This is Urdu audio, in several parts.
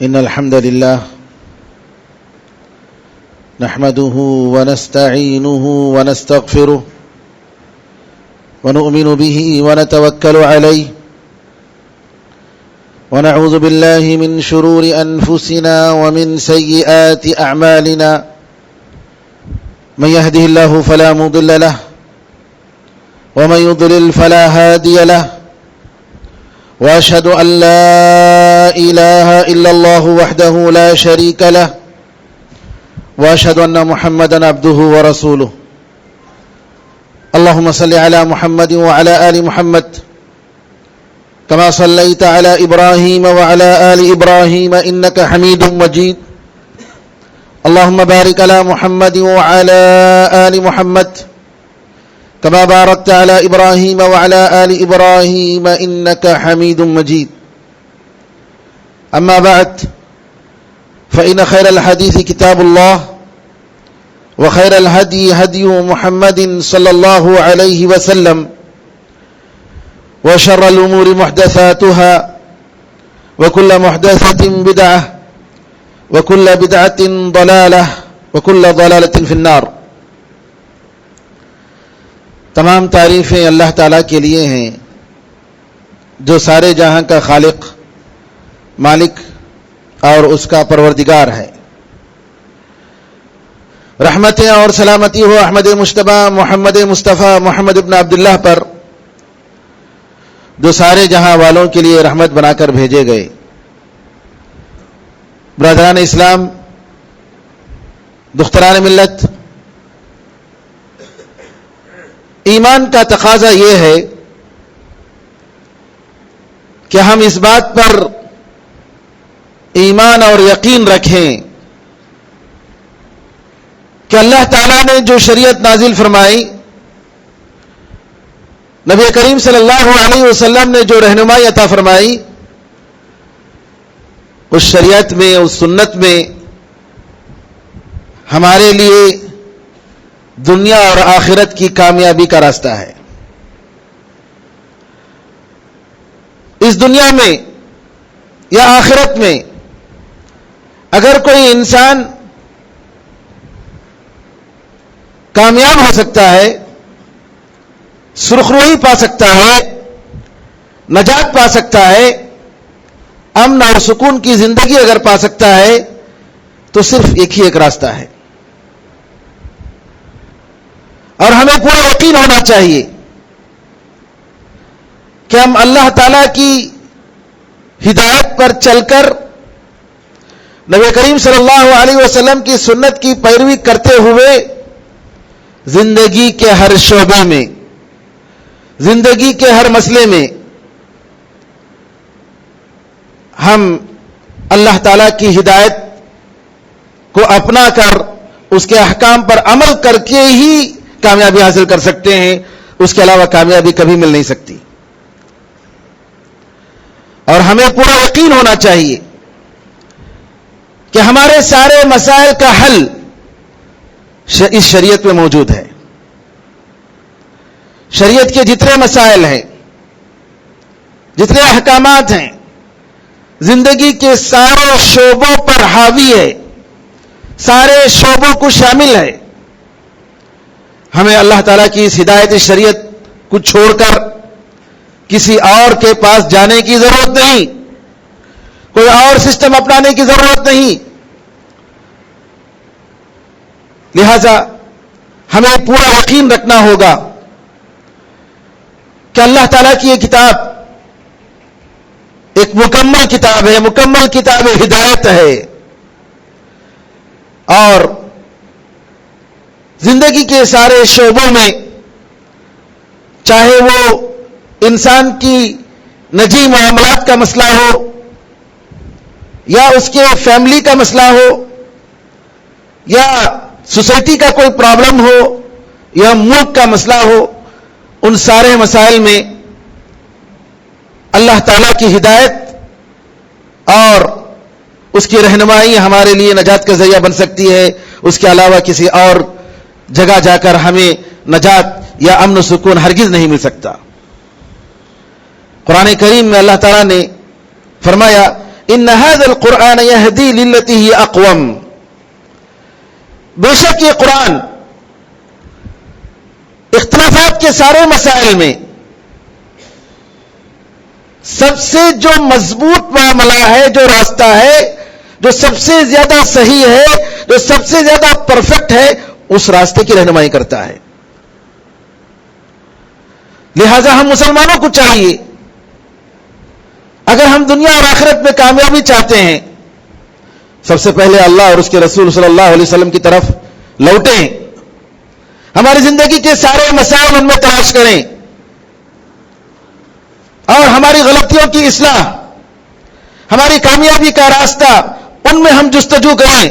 إن الحمد لله نحمده ونستعينه ونستغفره ونؤمن به ونتوكل عليه ونعوذ بالله من شرور أنفسنا ومن سيئات أعمالنا من يهده الله فلا مضل له ومن يضلل فلا هادي له وأشهد أن لا إله إلا الله وحده لا شريك له وأشهد أن محمدا عبده ورسوله اللهم صل على محمد وعلى آل محمد كما صليت على إبراهيم وعلى آل إبراهيم إنك حميد مجيد اللهم بارك على محمد وعلى آل محمد كما باركت على إبراهيم وعلى آل إبراهيم إنك حميد مجيد أما بعد فإن خير الحديث كتاب الله وخير الهدي هدي محمد صلى الله عليه وسلم وشر الأمور محدثاتها وكل محدثة بدعة وكل بدعة ضلالة وكل ضلالة في النار. تمام تعریفیں اللہ تعالیٰ کے لیے ہیں جو سارے جہاں کا خالق، مالک اور اس کا پروردگار ہے. رحمتیں اور سلامتی ہو احمد مجتبی محمد مصطفیٰ محمد ابن عبداللہ پر جو سارے جہاں والوں کے لیے رحمت بنا کر بھیجے گئے. برادران اسلام، دختران ملت، ایمان کا تقاضا یہ ہے کہ ہم اس بات پر ایمان اور یقین رکھیں کہ اللہ تعالیٰ نے جو شریعت نازل فرمائی، نبی کریم صلی اللہ علیہ وسلم نے جو رہنمائی عطا فرمائی، اس شریعت میں، اس سنت میں ہمارے لیے دنیا اور آخرت کی کامیابی کا راستہ ہے. اس دنیا میں یا آخرت میں اگر کوئی انسان کامیاب ہو سکتا ہے، سرخروئی پا سکتا ہے، نجات پا سکتا ہے، امن اور سکون کی زندگی اگر پا سکتا ہے تو صرف ایک راستہ ہے. اور ہمیں پورا یقین ہونا چاہیے کہ ہم اللہ تعالیٰ کی ہدایت پر چل کر نبی کریم صلی اللہ علیہ وسلم کی سنت کی پیروی کرتے ہوئے زندگی کے ہر شعبے میں، زندگی کے ہر مسئلے میں ہم اللہ تعالیٰ کی ہدایت کو اپنا کر اس کے احکام پر عمل کر کے ہی کامیابی حاصل کر سکتے ہیں. اس کے علاوہ کامیابی کبھی مل نہیں سکتی. اور ہمیں پورا یقین ہونا چاہیے کہ ہمارے سارے مسائل کا حل اس شریعت میں موجود ہے. شریعت کے جتنے مسائل ہیں، جتنے احکامات ہیں، زندگی کے سارے شعبوں پر حاوی ہے، سارے شعبوں کو شامل ہے. ہمیں اللہ تعالیٰ کی اس ہدایت شریعت کو چھوڑ کر کسی اور کے پاس جانے کی ضرورت نہیں، کوئی اور سسٹم اپنانے کی ضرورت نہیں. لہذا ہمیں پورا یقین رکھنا ہوگا کہ اللہ تعالیٰ کی یہ کتاب ایک مکمل کتاب ہے، مکمل کتاب ہدایت ہے. اور زندگی کے سارے شعبوں میں، چاہے وہ انسان کی نجی معاملات کا مسئلہ ہو، یا اس کے فیملی کا مسئلہ ہو، یا سوسائٹی کا کوئی پرابلم ہو، یا ملک کا مسئلہ ہو، ان سارے مسائل میں اللہ تعالیٰ کی ہدایت اور اس کی رہنمائی ہمارے لیے نجات کا ذریعہ بن سکتی ہے. اس کے علاوہ کسی اور جگہ جا کر ہمیں نجات یا امن و سکون ہرگز نہیں مل سکتا. قرآن کریم میں اللہ تعالیٰ نے فرمایا ان هذا القرآن يهدي للتي هي اقوم. بے شک یہ قرآن اختلافات کے سارے مسائل میں سب سے جو مضبوط معاملہ ہے، جو راستہ ہے، جو سب سے زیادہ صحیح ہے، جو سب سے زیادہ پرفیکٹ ہے، اس راستے کی رہنمائی کرتا ہے. لہذا ہم مسلمانوں کو چاہیے، اگر ہم دنیا اور آخرت میں کامیابی چاہتے ہیں، سب سے پہلے اللہ اور اس کے رسول صلی اللہ علیہ وسلم کی طرف لوٹیں، ہماری زندگی کے سارے مسائل ان میں تلاش کریں اور ہماری غلطیوں کی اصلاح، ہماری کامیابی کا راستہ ان میں ہم جستجو کریں،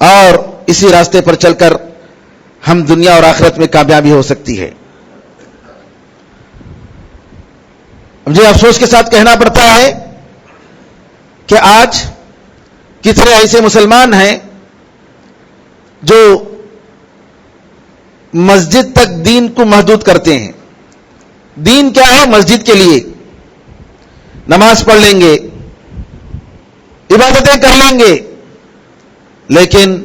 اور اسی راستے پر چل کر ہم دنیا اور آخرت میں کامیابی ہو سکتی ہے. مجھے افسوس کے ساتھ کہنا پڑتا ہے کہ آج کتنے ایسے مسلمان ہیں جو مسجد تک دین کو محدود کرتے ہیں. دین کیا ہے؟ مسجد کے لیے نماز پڑھ لیں گے، عبادتیں کر لیں گے، لیکن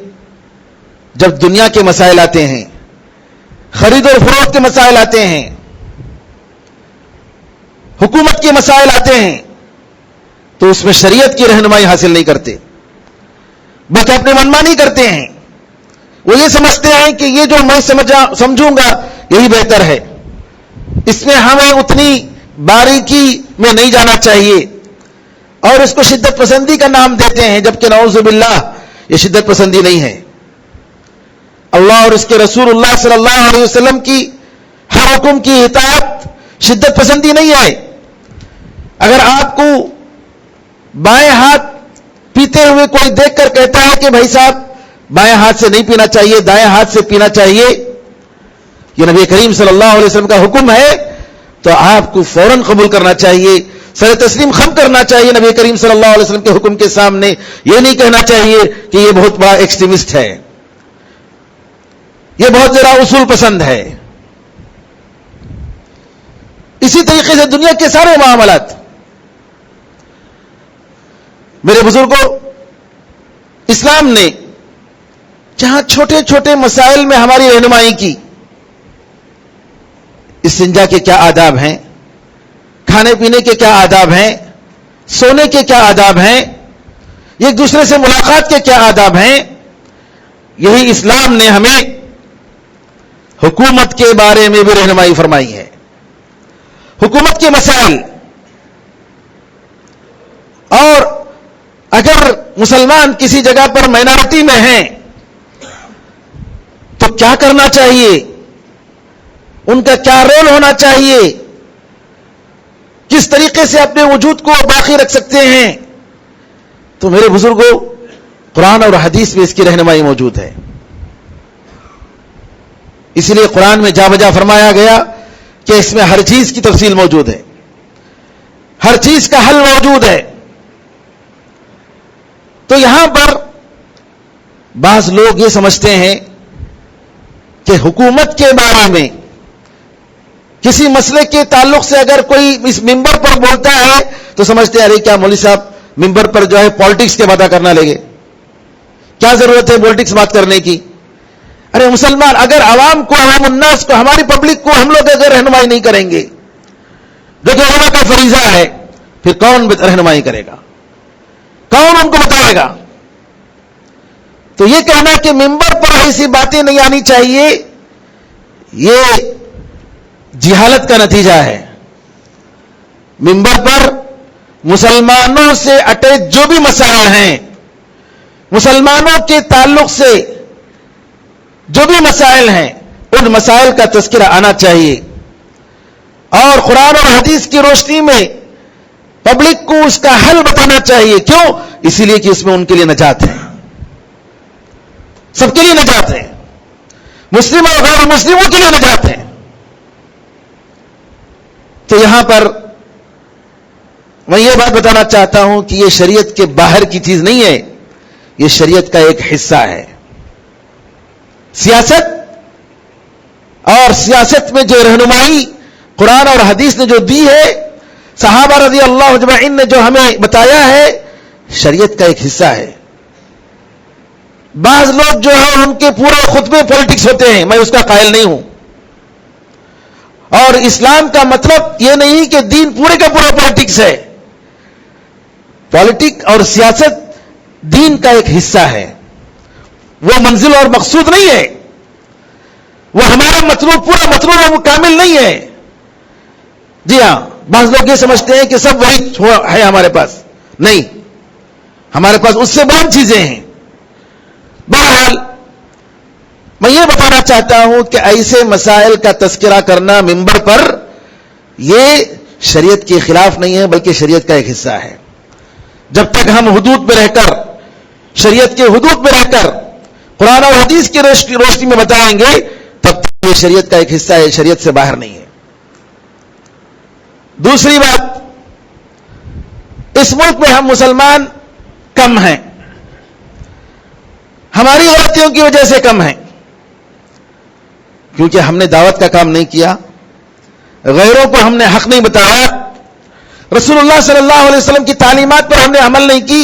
جب دنیا کے مسائل آتے ہیں، خرید اور فروخت کے مسائل آتے ہیں، حکومت کے مسائل آتے ہیں، تو اس میں شریعت کی رہنمائی حاصل نہیں کرتے، بلکہ اپنے منمانی کرتے ہیں. وہ یہ سمجھتے ہیں کہ یہ جو میں سمجھوں گا یہی بہتر ہے، اس میں ہمیں اتنی باریکی میں نہیں جانا چاہیے، اور اس کو شدت پسندی کا نام دیتے ہیں، جبکہ نعوذ باللہ یہ شدت پسندی نہیں ہے. اللہ اور اس کے رسول اللہ صلی اللہ علیہ وسلم کی ہر حکم کی اطاعت شدت پسندی نہیں ہے. اگر آپ کو بائیں ہاتھ پیتے ہوئے کوئی دیکھ کر کہتا ہے کہ بھائی صاحب بائیں ہاتھ سے نہیں پینا چاہیے، دائیں ہاتھ سے پینا چاہیے، یہ نبی کریم صلی اللہ علیہ وسلم کا حکم ہے، تو آپ کو فوراً قبول کرنا چاہیے، سر تسلیم خم کرنا چاہیے نبی کریم صلی اللہ علیہ وسلم کے حکم کے سامنے. یہ نہیں کہنا چاہیے کہ یہ بہت بڑا ایکسٹریمسٹ ہے، یہ بہت ذرا اصول پسند ہے. اسی طریقے سے دنیا کے سارے معاملات. میرے بزرگوں، اسلام نے جہاں چھوٹے چھوٹے مسائل میں ہماری رہنمائی کی، استنجا کے کیا آداب ہیں، کھانے پینے کے کیا آداب ہیں، سونے کے کیا آداب ہیں، ایک دوسرے سے ملاقات کے کیا آداب ہیں، یہی اسلام نے ہمیں حکومت کے بارے میں بھی رہنمائی فرمائی ہے. حکومت کے مسائل، اور اگر مسلمان کسی جگہ پر مائنارٹی میں ہیں تو کیا کرنا چاہیے، ان کا کیا رول ہونا چاہیے، کس طریقے سے اپنے وجود کو باقی رکھ سکتے ہیں، تو میرے بزرگوں قرآن اور حدیث میں اس کی رہنمائی موجود ہے. اسی لیے قرآن میں جا بجا فرمایا گیا کہ اس میں ہر چیز کی تفصیل موجود ہے، ہر چیز کا حل موجود ہے. تو یہاں پر بعض لوگ یہ سمجھتے ہیں کہ حکومت کے بارے میں کسی مسئلے کے تعلق سے اگر کوئی اس ممبر پر بولتا ہے تو سمجھتے ہیں ارے کیا مولوی صاحب ممبر پر جو ہے پالیٹکس کے باتیں کرنا لگے، کیا ضرورت ہے پالیٹکس بات کرنے کی. ارے مسلمان، اگر عوام کو، عوام الناس کو، ہماری پبلک کو ہم لوگ اگر رہنمائی نہیں کریں گے جو کہ علماء کا فریضہ ہے، پھر کون رہنمائی کرے گا، کون ان کو بتائے گا. تو یہ کہنا کہ ممبر پر ایسی باتیں نہیں آنی چاہیے، یہ جہالت کا نتیجہ ہے. ممبر پر مسلمانوں سے اٹیچ جو بھی مسائل ہیں، مسلمانوں کے تعلق سے جو بھی مسائل ہیں، ان مسائل کا تذکرہ آنا چاہیے، اور قرآن اور حدیث کی روشنی میں پبلک کو اس کا حل بتانا چاہیے. کیوں؟ اسی لیے کہ اس میں ان کے لیے نجات ہے، سب کے لیے نجات ہے، مسلم اور غیر مسلموں کے لیے نجات ہے. تو یہاں پر میں یہ بات بتانا چاہتا ہوں کہ یہ شریعت کے باہر کی چیز نہیں ہے، یہ شریعت کا ایک حصہ ہے. سیاست، اور سیاست میں جو رہنمائی قرآن اور حدیث نے جو دی ہے، صحابہ رضی اللہ اجمعین نے جو ہمیں بتایا ہے شریعت کا ایک حصہ ہے. بعض لوگ جو ہیں ان کے پورے خطبے پولیٹکس ہوتے ہیں، میں اس کا قائل نہیں ہوں. اور اسلام کا مطلب یہ نہیں کہ دین پورے کا پورا پولیٹکس ہے. پولیٹک اور سیاست دین کا ایک حصہ ہے، وہ منزل اور مقصود نہیں ہے. وہ ہمارا مطلوب پورا مطلوب ہے، وہ کامل نہیں ہے. جی ہاں، بعض لوگ یہ سمجھتے ہیں کہ سب وہی ہے ہمارے پاس. نہیں، ہمارے پاس اس سے بہت چیزیں ہیں. بہرحال میں یہ بتانا چاہتا ہوں کہ ایسے مسائل کا تذکرہ کرنا ممبر پر یہ شریعت کے خلاف نہیں ہے، بلکہ شریعت کا ایک حصہ ہے. جب تک ہم حدود میں رہ کر، شریعت کے حدود میں رہ کر قرآن اور حدیث کی روشنی میں بتائیں گے تب تک یہ شریعت کا ایک حصہ ہے، شریعت سے باہر نہیں ہے. دوسری بات، اس ملک میں ہم مسلمان کم ہیں، ہماری غلطیوں کی وجہ سے کم ہیں، کیونکہ ہم نے دعوت کا کام نہیں کیا، غیروں کو ہم نے حق نہیں بتایا، رسول اللہ صلی اللہ علیہ وسلم کی تعلیمات پر ہم نے عمل نہیں کی،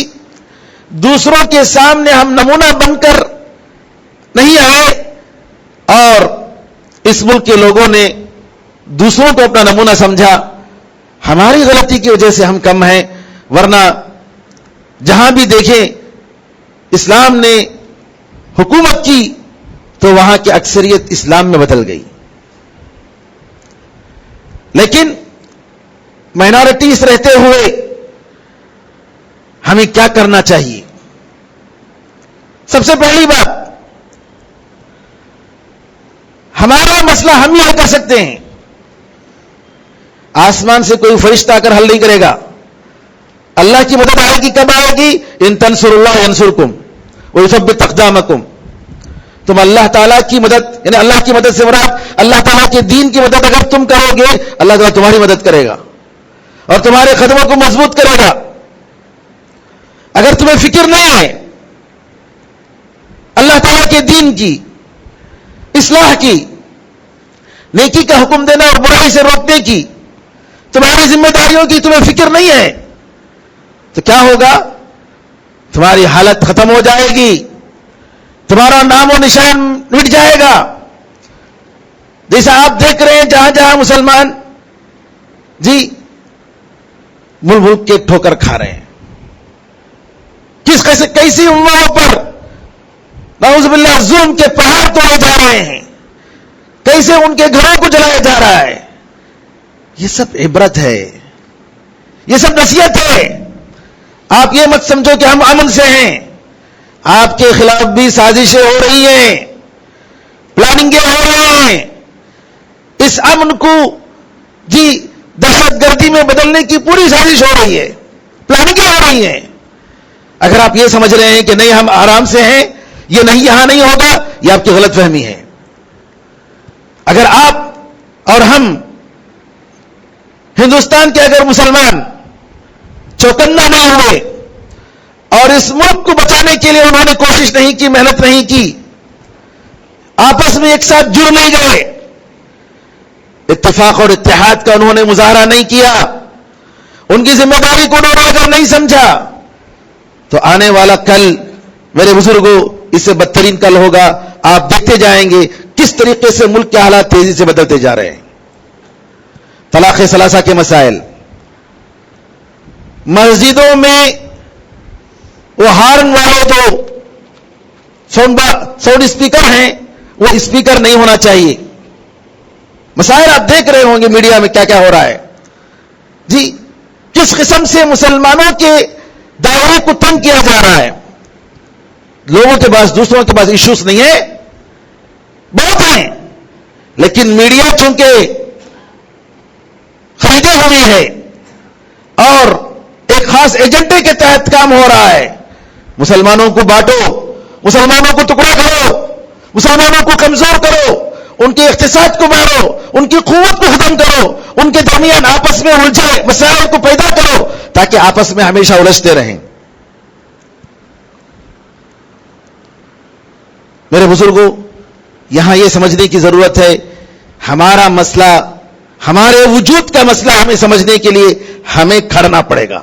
دوسروں کے سامنے ہم نمونہ بن کر نہیں آئے، اور اس ملک کے لوگوں نے دوسروں کو اپنا نمونہ سمجھا. ہماری غلطی کی وجہ سے ہم کم ہیں، ورنہ جہاں بھی دیکھیں اسلام نے حکومت کی تو وہاں کی اکثریت اسلام میں بدل گئی. لیکن مائنارٹیز رہتے ہوئے ہمیں کیا کرنا چاہیے؟ سب سے پہلی بات، ہمارا مسئلہ ہم ہی حل کر سکتے ہیں. آسمان سے کوئی فرشتہ آ کر حل نہیں کرے گا. اللہ کی مدد آئے گی، کب آئے گی؟ ان تنصر اللہ ینصرکم ویثبت اقدامکم. تم اللہ تعالیٰ کی مدد، یعنی اللہ کی مدد سے مراد اللہ تعالیٰ کے دین کی مدد اگر تم کرو گے، اللہ تعالیٰ تمہاری مدد کرے گا اور تمہارے قدموں کو مضبوط کرے گا. اگر تمہیں فکر نہیں ہے اللہ تعالیٰ کے دین کی، اصلاح کی، نیکی کا حکم دینا اور برائی سے روکنے کی، تمہاری ذمہ داریوں کی تمہیں فکر نہیں ہے، تو کیا ہوگا؟ تمہاری حالت ختم ہو جائے گی، تمہارا نام و نشان مٹ جائے گا. جیسا آپ دیکھ رہے ہیں جہاں جہاں مسلمان جی ملک ملک کے ٹھوکر کھا رہے ہیں، کیسی امتوں پر نعوذ باللہ ظلم کے پہاڑ توڑے جا رہے ہیں، کیسے ان کے گھروں کو جلایا جا رہا ہے. یہ سب عبرت ہے، یہ سب نصیحت ہے. آپ یہ مت سمجھو کہ ہم امن سے ہیں. آپ کے خلاف بھی سازشیں ہو رہی ہیں، پلاننگیں ہو رہی ہیں. اس امن کو جی دہشت گردی میں بدلنے کی پوری سازش ہو رہی ہے، پلاننگیں ہو رہی ہیں. اگر آپ یہ سمجھ رہے ہیں کہ نہیں ہم آرام سے ہیں، یہ نہیں یہاں نہیں ہوگا، یہ آپ کی غلط فہمی ہے. اگر آپ اور ہم ہندوستان کے اگر مسلمان چوکنا نہیں ہوئے اور اس ملک کو بچانے کے لیے انہوں نے کوشش نہیں کی، محنت نہیں کی، آپس میں ایک ساتھ جڑ نہیں گئے، اتفاق اور اتحاد کا انہوں نے مظاہرہ نہیں کیا، ان کی ذمہ داری کو انہوں نے اگر نہیں سمجھا، تو آنے والا کل میرے بزرگوں اس سے بدترین کل ہوگا. آپ دیکھتے جائیں گے کس طریقے سے ملک کے حالات تیزی سے بدلتے جا رہے ہیں. طلاق ثلاثہ کے مسائل، مسجدوں میں وہ ہارن والے جو ساؤنڈ اسپیکر ہیں وہ اسپیکر نہیں ہونا چاہیے. مسائل آپ دیکھ رہے ہوں گے میڈیا میں کیا کیا ہو رہا ہے. جی کس قسم سے مسلمانوں کے دائرے کو تنگ کیا جا رہا ہے. لوگوں کے پاس، دوسروں کے پاس ایشوز نہیں ہے، بہت ہیں، لیکن میڈیا چونکہ خریدی ہوئی ہے اور ایک خاص ایجنڈے کے تحت کام ہو رہا ہے. مسلمانوں کو بانٹو، مسلمانوں کو ٹکڑا کرو، مسلمانوں کو کمزور کرو، ان کے اقتصاد کو مارو، ان کی قوت کو ختم کرو، ان کے درمیان آپس میں الجھے مسائل کو پیدا کرو تاکہ آپس میں ہمیشہ الجھتے رہیں. میرے بزرگوں، یہاں یہ سمجھنے کی ضرورت ہے ہمارا مسئلہ ہمارے وجود کا مسئلہ ہمیں سمجھنے کے لیے ہمیں کھڑنا پڑے گا،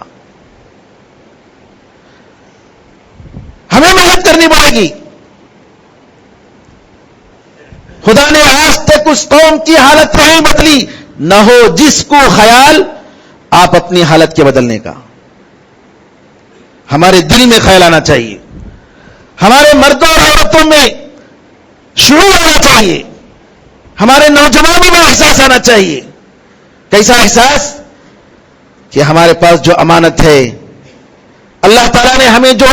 ہمیں محنت کرنی پڑے گی۔ خدا نے آج تک اس قوم کی حالت نہیں بدلی، نہ ہو جس کو خیال آپ اپنی حالت کے بدلنے کا۔ ہمارے دل میں خیال آنا چاہیے، ہمارے مردوں اور عورتوں میں شعور آنا چاہیے، ہمارے نوجوانوں میں احساس آنا چاہیے۔ کیسا احساس؟ کہ ہمارے پاس جو امانت ہے، اللہ تعالیٰ نے ہمیں جو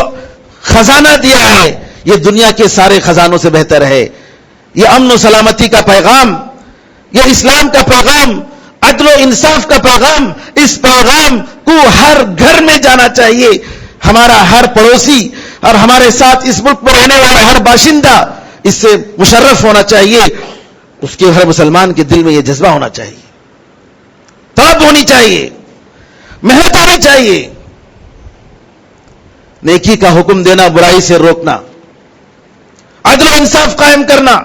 خزانہ دیا ہے، یہ دنیا کے سارے خزانوں سے بہتر ہے۔ یہ امن و سلامتی کا پیغام، یہ اسلام کا پیغام، عدل و انصاف کا پیغام، اس پیغام کو ہر گھر میں جانا چاہیے۔ ہمارا ہر پڑوسی اور ہمارے ساتھ اس ملک میں رہنے والا ہر باشندہ اس سے مشرف ہونا چاہیے۔ اس کے ہر مسلمان کے دل میں یہ جذبہ ہونا چاہیے، طلب ہونی چاہیے، محنت ہونی چاہیے، نیکی کا حکم دینا، برائی سے روکنا، عدل و انصاف قائم کرنا،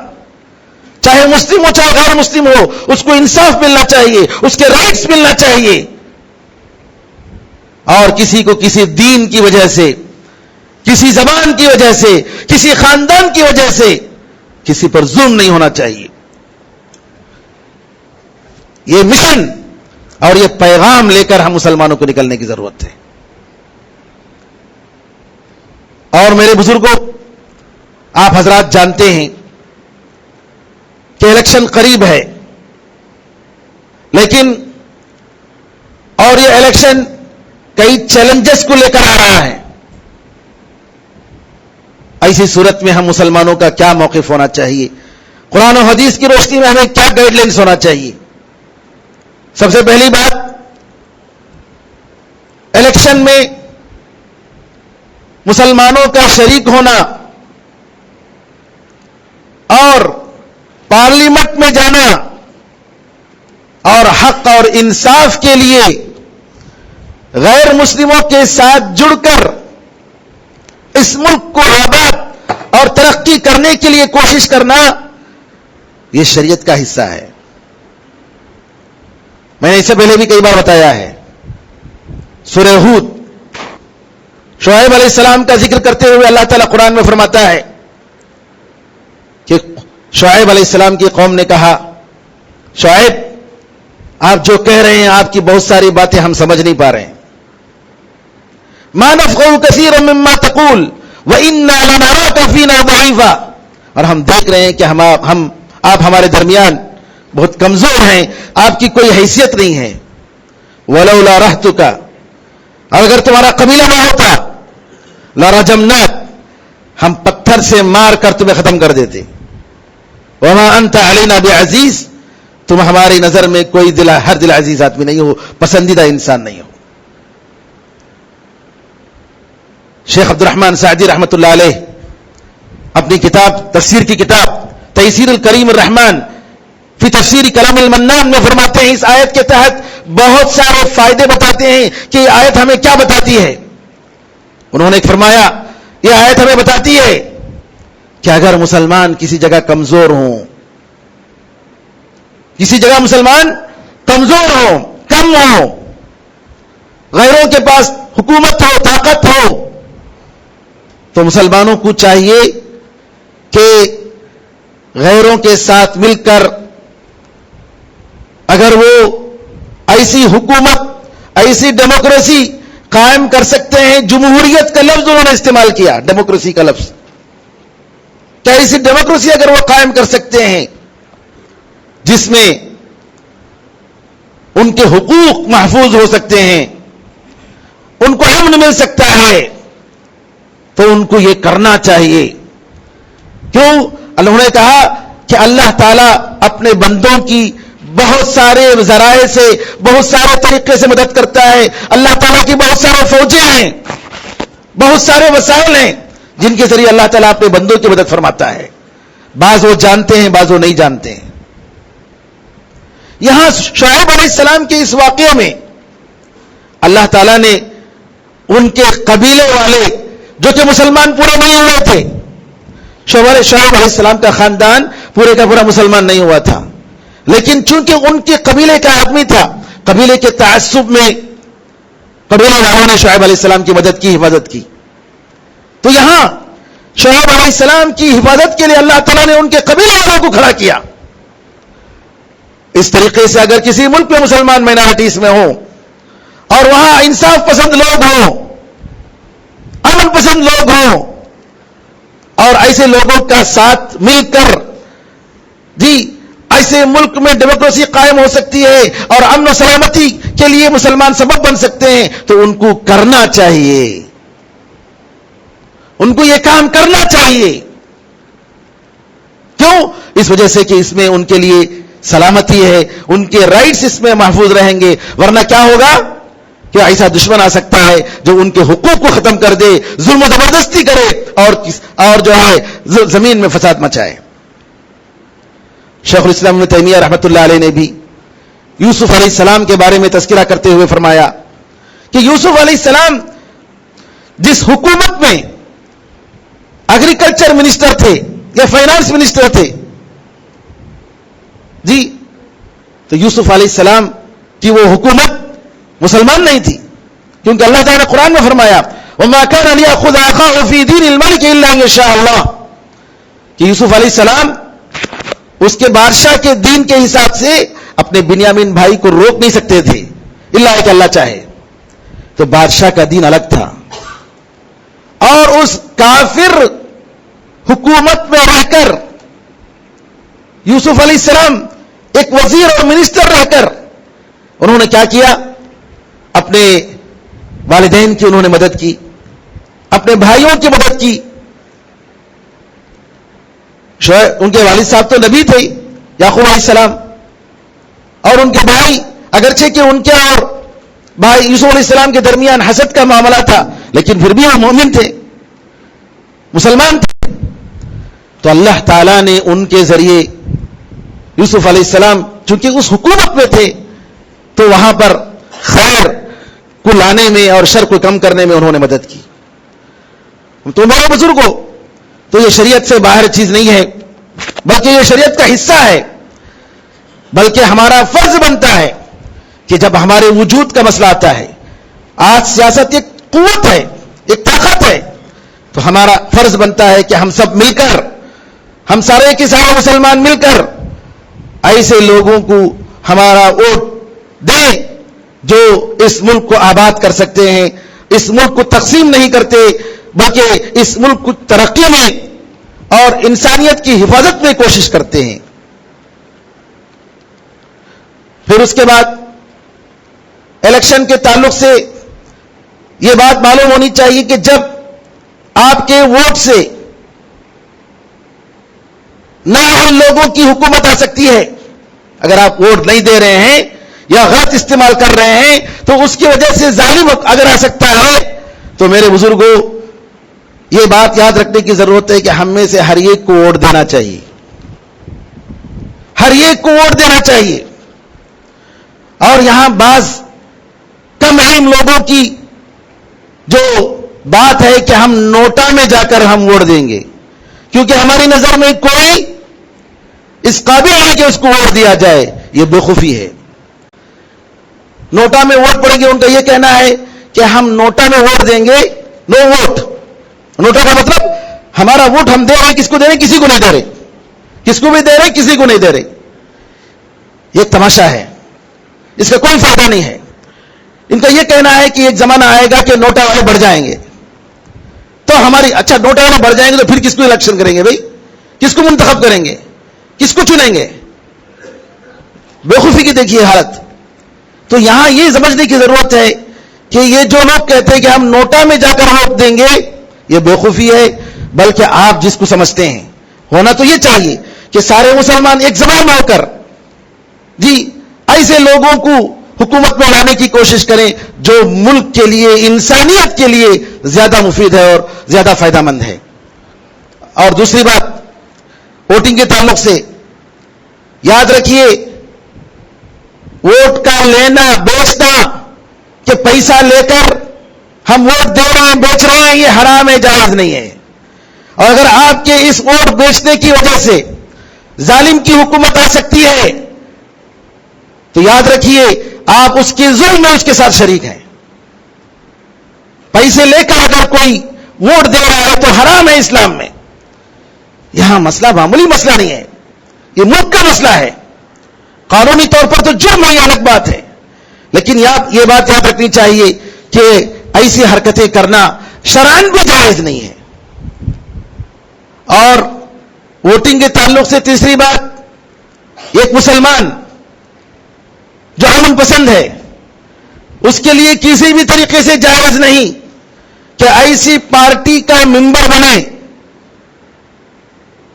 چاہے مسلم ہو چاہے غیر مسلم ہو، اس کو انصاف ملنا چاہیے، اس کے رائٹس ملنا چاہیے، اور کسی کو کسی دین کی وجہ سے، کسی زبان کی وجہ سے، کسی خاندان کی وجہ سے کسی پر ظلم نہیں ہونا چاہیے۔ یہ مشن اور یہ پیغام لے کر ہم مسلمانوں کو نکلنے کی ضرورت ہے۔ اور میرے بزرگوں، آپ حضرات جانتے ہیں کہ الیکشن قریب ہے، لیکن اور یہ الیکشن کئی چیلنجز کو لے کر آ رہا ہے۔ ایسی صورت میں ہم مسلمانوں کا کیا موقف ہونا چاہیے؟ قرآن و حدیث کی روشنی میں ہمیں کیا گائیڈ لائنس ہونا چاہیے؟ سب سے پہلی بات، الیکشن میں مسلمانوں کا شریک ہونا اور پارلیمنٹ میں جانا اور حق اور انصاف کے لیے غیر مسلموں کے ساتھ جڑ کر اس ملک کو آباد اور ترقی کرنے کے لیے کوشش کرنا، یہ شریعت کا حصہ ہے۔ میں نے اس سے پہلے بھی کئی بار بتایا ہے، سورہ ہود شعیب علیہ السلام کا ذکر کرتے ہوئے اللہ تعالیٰ قرآن میں فرماتا ہے کہ شعیب علیہ السلام کی قوم نے کہا، شعیب آپ جو کہہ رہے ہیں، آپ کی بہت ساری باتیں ہم سمجھ نہیں پا رہے ہیں۔ ما نفقه كثيرا مما تقول وإنا لنراك فينا ضعيفا، اور ہم دیکھ رہے ہیں کہ آپ ہمارے درمیان بہت کمزور ہیں، آپ کی کوئی حیثیت نہیں ہے۔ ولولا رہتک، اور اگر تمہارا قبیلہ نہ ہوتا، لرجمناک، ہم پتھر سے مار کر تمہیں ختم کر دیتے۔ وما انت علینا بعزیز، تم ہماری نظر میں کوئی ہر دل عزیز آدمی نہیں ہو، پسندیدہ انسان نہیں ہو۔ شیخ عبد الرحمن سعدی رحمۃ اللہ علیہ اپنی کتاب، تفسیر کی کتاب تیسیر الکریم الرحمن فی تفسیر کلام المنان میں فرماتے ہیں، اس آیت کے تحت بہت سارے فائدے بتاتے ہیں کہ یہ آیت ہمیں کیا بتاتی ہے۔ انہوں نے فرمایا، یہ آیت ہمیں بتاتی ہے کہ اگر مسلمان کسی جگہ کمزور ہوں، کسی جگہ مسلمان کمزور ہو، کم ہو، غیروں کے پاس حکومت ہو، طاقت ہو، تو مسلمانوں کو چاہیے کہ غیروں کے ساتھ مل کر اگر وہ ایسی حکومت، ایسی ڈیموکریسی قائم کر سکتے ہیں، جمہوریت کا لفظ انہوں نے استعمال کیا، ڈیموکریسی کا لفظ، کیا ایسی ڈیموکریسی اگر وہ قائم کر سکتے ہیں جس میں ان کے حقوق محفوظ ہو سکتے ہیں، ان کو امن مل سکتا ہے، تو ان کو یہ کرنا چاہیے۔ کیوں؟ انہوں نے کہا کہ اللہ تعالیٰ اپنے بندوں کی بہت سارے ذرائع سے، بہت سارے طریقے سے مدد کرتا ہے۔ اللہ تعالیٰ کی بہت سارے فوجیں ہیں، بہت سارے وسائل ہیں جن کے ذریعے اللہ تعالیٰ اپنے بندوں کی مدد فرماتا ہے۔ بعض وہ جانتے ہیں، بعض وہ نہیں جانتے ہیں۔ یہاں شعیب علیہ السلام کے اس واقعے میں اللہ تعالیٰ نے ان کے قبیلے والے جو کہ مسلمان پورے نہیں ہوئے تھے، شعیب علیہ السلام کا خاندان پورے کا پورا مسلمان نہیں ہوا تھا، لیکن چونکہ ان کے قبیلے کا آدمی تھا، قبیلے کے تعصب میں قبیلے والوں نے شعیب علیہ السلام کی مدد کی، حفاظت کی. تو یہاں شعیب علیہ السلام کی حفاظت کے لیے اللہ تعالیٰ نے ان کے قبیلے والوں کو کھڑا کیا. اس طریقے سے اگر کسی ملک میں مسلمان مائنارٹیز میں ہوں اور وہاں انصاف پسند لوگ ہوں، امن پسند لوگ ہوں، اور ایسے لوگوں کا ساتھ مل کر ایسے ملک میں ڈیموکریسی قائم ہو سکتی ہے اور امن و سلامتی کے لیے مسلمان سبب بن سکتے ہیں، تو ان کو کرنا چاہیے، ان کو یہ کام کرنا چاہیے. کیوں؟ اس وجہ سے کہ اس میں ان کے لیے سلامتی ہے، ان کے رائٹس اس میں محفوظ رہیں گے. ورنہ کیا ہوگا کہ ایسا دشمن آ سکتا ہے جو ان کے حقوق کو ختم کر دے، ظلم و زبردستی کرے اور جو ہے زمین میں فساد مچائے. شیخ الاسلام ابن تیمیہ رحمۃ اللہ علیہ نے بھی یوسف علیہ السلام کے بارے میں تذکرہ کرتے ہوئے فرمایا کہ یوسف علیہ السلام جس حکومت میں ایگریکلچر منسٹر تھے یا فائنانس منسٹر تھے تو یوسف علیہ السلام کی وہ حکومت مسلمان نہیں تھی، کیونکہ اللہ تعالیٰ نے قرآن میں فرمایا وَمَا كَانَ لِيَأْخُذَ أَخَاهُ فِي دِينِ الْمَلِكِ إِلَّا أَن يَشَاءَ اللَّهُ کہ یوسف علیہ السلام اس کے بادشاہ کے دین کے حساب سے اپنے بنیامین بھائی کو روک نہیں سکتے تھے الا کہ اللہ چاہے. تو بادشاہ کا دین الگ تھا، اور اس کافر حکومت میں رہ کر یوسف علیہ السلام ایک وزیر اور منسٹر رہ کر انہوں نے کیا کیا؟ اپنے والدین کی انہوں نے مدد کی، اپنے بھائیوں کی مدد کی. ان کے والد صاحب تو نبی تھے یعقوب علیہ السلام، اور ان کے بھائی اگرچہ کہ ان کے اور بھائی یوسف علیہ السلام کے درمیان حسد کا معاملہ تھا، لیکن پھر بھی وہ مومن تھے، مسلمان تھے. تو اللہ تعالیٰ نے ان کے ذریعے یوسف علیہ السلام چونکہ اس حکومت میں تھے تو وہاں پر خیر کو لانے میں اور شر کو کم کرنے میں انہوں نے مدد کی. تو میرے بزرگوں، تو یہ شریعت سے باہر چیز نہیں ہے، بلکہ یہ شریعت کا حصہ ہے، بلکہ ہمارا فرض بنتا ہے کہ جب ہمارے وجود کا مسئلہ آتا ہے، آج سیاست ایک قوت ہے، ایک طاقت ہے، تو ہمارا فرض بنتا ہے کہ ہم سب مل کر، ہم سارے کے سارے مسلمان مل کر ایسے لوگوں کو ہمارا ووٹ دیں جو اس ملک کو آباد کر سکتے ہیں، اس ملک کو تقسیم نہیں کرتے بلکہ اس ملک کو ترقی میں اور انسانیت کی حفاظت میں کوشش کرتے ہیں. پھر اس کے بعد الیکشن کے تعلق سے یہ بات معلوم ہونی چاہیے کہ جب آپ کے ووٹ سے نااہل لوگوں کی حکومت آ سکتی ہے، اگر آپ ووٹ نہیں دے رہے ہیں یا غلط استعمال کر رہے ہیں تو اس کی وجہ سے ظالم اگر آ سکتا ہے، تو میرے بزرگوں یہ بات یاد رکھنے کی ضرورت ہے کہ ہم میں سے ہر ایک کو ووٹ دینا چاہیے، ہر ایک کو ووٹ دینا چاہیے. اور یہاں بعض کم علم لوگوں کی جو بات ہے کہ ہم نوٹا میں جا کر ہم ووٹ دیں گے، کیونکہ ہماری نظر میں کوئی اس قابل ہے کہ اس کو ووٹ دیا جائے، یہ بےوقوفی ہے. نوٹا میں ووٹ پڑیں گے، ان کا یہ کہنا ہے کہ ہم نوٹا میں ووٹ دیں گے، نو ووٹ. نوٹا کا مطلب ہمارا ووٹ ہم دے رہے ہیں، کس کو دے رہے ہیں؟ کسی کو نہیں دے رہے، کس کو بھی دے رہے ہیں، کسی کو نہیں دے رہے. یہ تماشا ہے، اس کا کوئی فائدہ نہیں ہے. ان کا یہ کہنا ہے کہ ایک زمانہ آئے گا کہ نوٹا والے بڑھ جائیں گے، تو ہماری اچھا نوٹا والے بڑھ جائیں گے تو پھر کس کو الیکشن کریں گے بھائی؟ کس کو منتخب کریں گے؟ کس کو چنیں گے؟ بےوقوفی کی دیکھیے حالت. تو یہاں یہ سمجھنے کی ضرورت ہے کہ یہ جو لوگ کہتے ہیں کہ ہم نوٹا میں جا کر ووٹ دیں گے، یہ بےوقوفی ہے. بلکہ آپ جس کو سمجھتے ہیں، ہونا تو یہ چاہیے کہ سارے مسلمان ایک زبان میں ہو کر ایسے لوگوں کو حکومت میں لانے کی کوشش کریں جو ملک کے لیے، انسانیت کے لیے زیادہ مفید ہے اور زیادہ فائدہ مند ہے. اور دوسری بات ووٹنگ کے تعلق سے یاد رکھیے، ووٹ کا لینا بیچنا کہ پیسہ لے کر ہم ووٹ دے رہے ہیں بیچ رہے ہیں، یہ حرام ہے، جائز نہیں ہے. اور اگر آپ کے اس ووٹ بیچنے کی وجہ سے ظالم کی حکومت آ سکتی ہے تو یاد رکھیے آپ اس کے ظلم میں اس کے ساتھ شریک ہیں. پیسے لے کر اگر کوئی ووٹ دے رہا ہے تو حرام ہے اسلام میں. یہاں مسئلہ معمولی مسئلہ نہیں ہے, یہ ملک کا مسئلہ ہے. قانونی طور پر تو جرم ہے, الگ بات ہے, لیکن یہ بات یاد رکھنی چاہیے کہ ایسی حرکتیں کرنا شرعاً بھی جائز نہیں ہے. اور ووٹنگ کے تعلق سے تیسری بات, ایک مسلمان جو امن پسند ہے اس کے لیے کسی بھی طریقے سے جائز نہیں کہ ایسی پارٹی کا ممبر بنے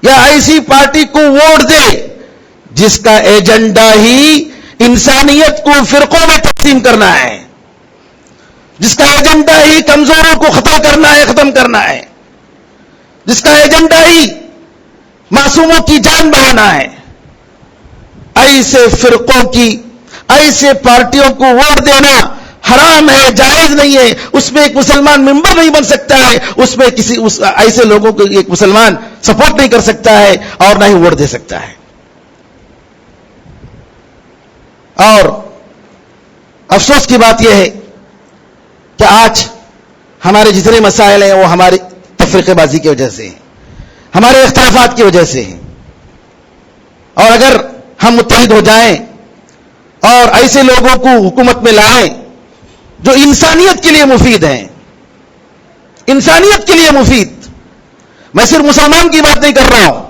یا ایسی پارٹی کو ووٹ دے جس کا ایجنڈا ہی انسانیت کو فرقوں میں تقسیم کرنا ہے, جس کا ایجنڈا ہی کمزوروں کو ختم کرنا ہے, جس کا ایجنڈا ہی معصوموں کی جان بچانا ہے. ایسے فرقوں کی, ایسے پارٹیوں کو ووٹ دینا حرام ہے, جائز نہیں ہے. اس میں ایک مسلمان ممبر نہیں بن سکتا ہے, اس میں ایسے لوگوں کو ایک مسلمان سپورٹ نہیں کر سکتا ہے اور نہ ہی ووٹ دے سکتا ہے. اور افسوس کی بات یہ ہے کہ آج ہمارے جتنے مسائل ہیں وہ ہماری تفریقہ بازی کی وجہ سے ہیں, ہمارے اختلافات کی وجہ سے ہیں. اور اگر ہم متحد ہو جائیں اور ایسے لوگوں کو حکومت میں لائیں جو انسانیت کے لیے مفید ہیں, انسانیت کے لیے مفید, میں صرف مسلمان کی بات نہیں کر رہا ہوں,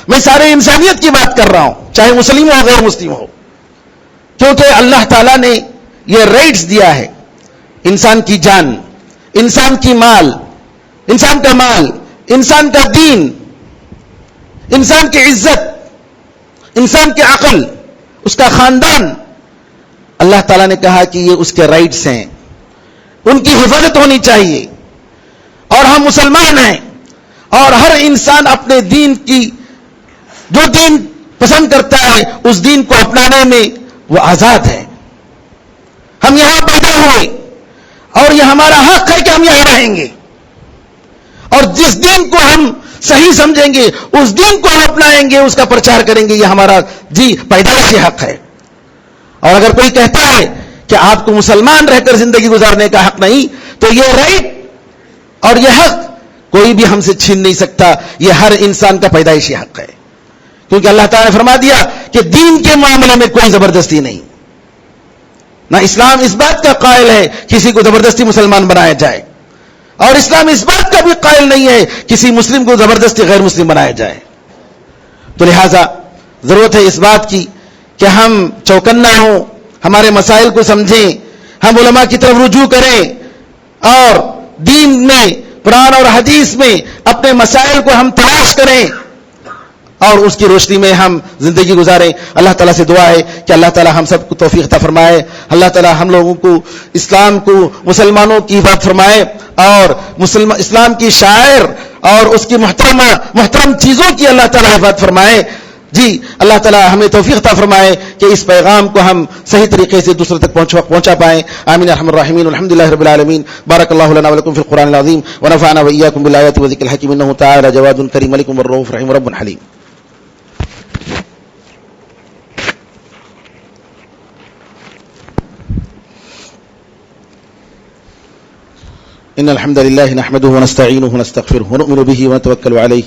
میں سارے انسانیت کی بات کر رہا ہوں, چاہے مسلم ہو غیر مسلم ہو, کیونکہ اللہ تعالیٰ نے یہ رائٹس دیا ہے. انسان کی جان, انسان کی مال, انسان کا مال, انسان کا دین, انسان کی عزت, انسان کی عقل, اس کا خاندان, اللہ تعالیٰ نے کہا کہ یہ اس کے رائٹس ہیں, ان کی حفاظت ہونی چاہیے. اور ہم مسلمان ہیں اور ہر انسان اپنے دین کی, جو دین پسند کرتا ہے اس دین کو اپنانے میں وہ آزاد ہے. ہم یہاں پیدا ہوئے اور یہ ہمارا حق ہے کہ ہم یہاں رہیں گے, اور جس دین کو ہم صحیح سمجھیں گے اس دین کو ہم اپنائیں گے, اس کا پرچار کریں گے, یہ ہمارا پیدائشی حق ہے. اور اگر کوئی کہتا ہے کہ آپ کو مسلمان رہ کر زندگی گزارنے کا حق نہیں, تو یہ رائٹ اور یہ حق کوئی بھی ہم سے چھین نہیں سکتا, یہ ہر انسان کا پیدائشی حق ہے. کیونکہ اللہ تعالیٰ نے فرما دیا کہ دین کے معاملے میں کوئی زبردستی نہیں, نہ اسلام اس بات کا قائل ہے کسی کو زبردستی مسلمان بنایا جائے, اور اسلام اس بات کا بھی قائل نہیں ہے کسی مسلم کو زبردستی غیر مسلم بنایا جائے. تو لہذا ضرورت ہے اس بات کی کہ ہم چوکنا ہوں, ہمارے مسائل کو سمجھیں, ہم علماء کی طرف رجوع کریں اور دین میں, قرآن اور حدیث میں اپنے مسائل کو ہم تلاش کریں اور اس کی روشنی میں ہم زندگی گزاریں. اللہ تعالیٰ سے دعا ہے کہ اللہ تعالیٰ ہم سب کو توفیق عطا فرمائے, اللہ تعالیٰ ہم لوگوں کو اسلام کو, مسلمانوں کی حفاظت فرمائے, اور اسلام کی شاعر اور اس کی محترم چیزوں کی اللہ تعالیٰ حفاظت فرمائے. جی اللہ تعالیٰ ہمیں توفیق عطا فرمائے کہ اس پیغام کو ہم صحیح طریقے سے دوسروں تک پہنچا پائیں. آمین ارحم الراحمین. الحمدللہ رب العالمین. بارک اللہ لنا ولکم فی القرآن العظیم ونفعنا وإیاکم بالآیات والذکر الحکیم. انہ تعالی جواد کریم ملک الرؤوف رحیم رب حلیم. إن الحمد لله نحمده ونستعينه ونستغفره ونؤمن به ونتوكل عليه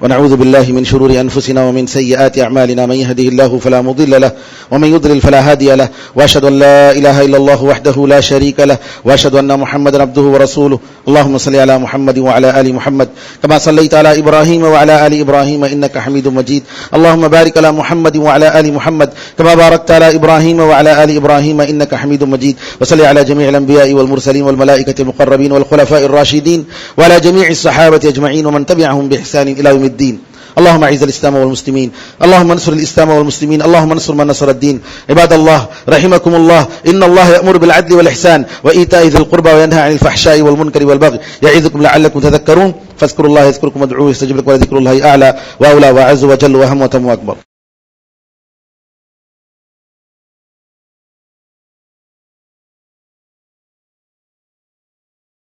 ونعوذ بالله من شرور أنفسنا ومن سيئات أعمالنا. من يهده الله فلا مضل له ومن يضلل فلا هادي له, وأشهد أن لا إله إلا الله وحده لا شريك له, وأشهد أن محمدا عبده ورسوله. اللهم صل على محمد وعلى آل محمد كما صليت على إبراهيم وعلى آل إبراهيم إنك حميد مجيد. اللهم بارك على محمد وعلى آل محمد كما باركت على إبراهيم وعلى آل إبراهيم إنك حميد مجيد. وصل على جميع الأنبياء والمرسلين والملائكة المقربين والخلفاء الراشدين وعلى جميع الصحابة أجمعين ومن تبعهم بإحسان إلى يوم الدين. اللهم اعز الاسلام والمسلمين, اللهم انصر الاسلام والمسلمين, اللهم انصر من نصر الدين. عباد الله رحمكم الله, ان الله يأمر بالعدل والإحسان وإيتاء ذي القربى وينهى عن الفحشاء والمنكر والبغي يعظكم لعلكم تذكرون. فاذكروا الله يذكركم وادعوه يستجب لكم ولذكر الله أعلى وأولى وأعز وجل وأهم وأتم وأكبر.